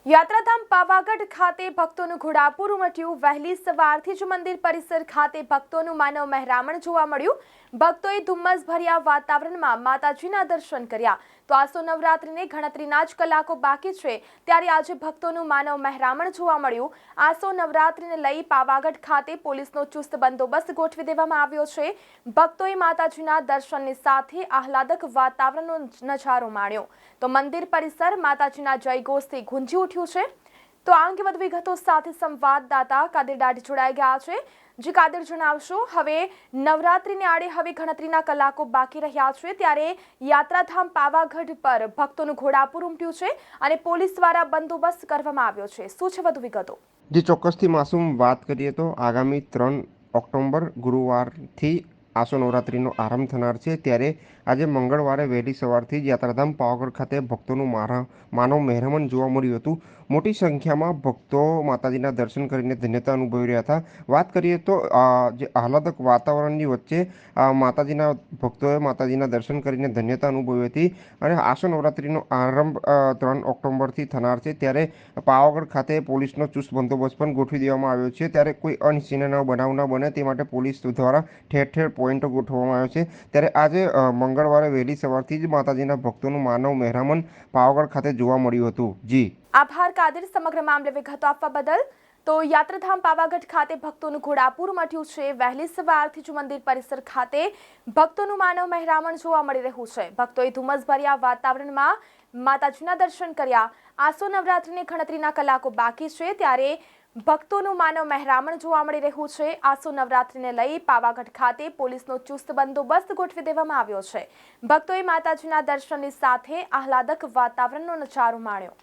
યાત્રાધામ પાવાગઢ ખાતે ભક્તોનું ઘોડાપુર ઉમટ્યું। વહેલી સવારથી જ મંદિર પરિસર ખાતે ભક્તોનું માનવ મહેરામણ જોવા મળ્યું। ભક્તોએ ધુમ્મસભર્યા વાતાવરણમાં માતાજીના દર્શન કર્યા। તો આસો નવરાત્રિને ગણતરીના જ કલાકો બાકી છે, ત્યારે આજે ભક્તોનું માનવ મહેરામણ જોવા મળ્યું। આસો નવરાત્રિને લઈ પાવાગઢ ખાતે પોલીસનો ચુસ્ત બંદોબસ્ત ગોઠવી દેવામાં આવ્યો છે। ભક્તોએ માતાજીના દર્શનની સાથે આહલાદક વાતાવરણનો નજારો માણ્યો। તો મંદિર પરિસર માતાજીના જયઘોષથી ગુંજી ઉઠ્યું। તો આ અંગે વધુ વિગતો સાથે સંવાદદાતા કાદિર દાઢી જોડાઈ ગયા છે। જી કાદિર, જણાવશો, હવે નવરાત્રીને આડે હવે ગણતરીના કલાકો બાકી રહ્યા છે, ત્યારે યાત્રાધામ પાવાગઢ પર ભક્તોનું ઘોડાપુર ઉમટ્યું છે અને પોલીસ દ્વારા બંદોબસ્ત કરવામાં આવ્યો છે। શું છે વધુ વિગતો? જે ચોક્કસથી માસૂમ વાત કરીએ તો આગામી 3 ઓક્ટોબર ગુરુવારથી આસો નવરાત્રિનો આરંભ થનાર છે, ત્યારે આજે મંગળવારે વહેલી સવારથી જ યાત્રાધામ પાવાગઢ ખાતે ભક્તોનું માનવ મહેરામણ જોવા મળ્યું હતું। મોટી સંખ્યામાં ભક્તો માતાજીના દર્શન કરીને ધન્યતા અનુભવી રહ્યા હતા। વાત કરીએ તો જે આહલાદક વાતાવરણની વચ્ચે માતાજીના ભક્તોએ માતાજીના દર્શન કરીને ધન્યતા અનુભવી હતી અને આસો નવરાત્રિનો આરંભ 3 ઓક્ટોબરથી થનાર છે, ત્યારે પાવાગઢ ખાતે પોલીસનો ચુસ્ત બંદોબસ્ત પણ ગોઠવી દેવામાં આવ્યો છે। ત્યારે કોઈ અનિચ્છનીય બનાવ ન બને તે માટે પોલીસ દ્વારા ઠેર ઠેર પોઈન્ટો ગોઠવવામાં આવ્યો છે। ત્યારે આજે મંગળવારે વહેલી સવારથી જ માતાજીના ભક્તોનું માનવ મહેરામણ પાવાગઢ ખાતે જોવા મળ્યું હતું। જી આભાર કાદિર, સમગ્ર મામલે વિગતો આપવા બદલ। તો યાત્રાધામ પાવાગઢ ખાતે ભક્તોનું ઘોડાપુર મટ્યું છે। વહેલી સવારથી જ મંદિર પરિસર ખાતે ભક્તોનું માનવ મહેરામણ જોવા મળી રહ્યું છે। ભક્તોએ ધુમ્મસભર્યા વાતાવરણમાં માતાજીના દર્શન કર્યા। આસો નવરાત્રિને ગણતરીના કલાકો બાકી છે, ત્યારે ભક્તોનું માનવ મહેરામણ જોવા મળી રહ્યું છે। આસો નવરાત્રિને લઈ પાવાગઢ ખાતે પોલીસનો ચુસ્ત બંદોબસ્ત ગોઠવી દેવામાં આવ્યો છે। ભક્તોએ માતાજીના દર્શનની સાથે આહલાદક વાતાવરણનો નજારો માણ્યો।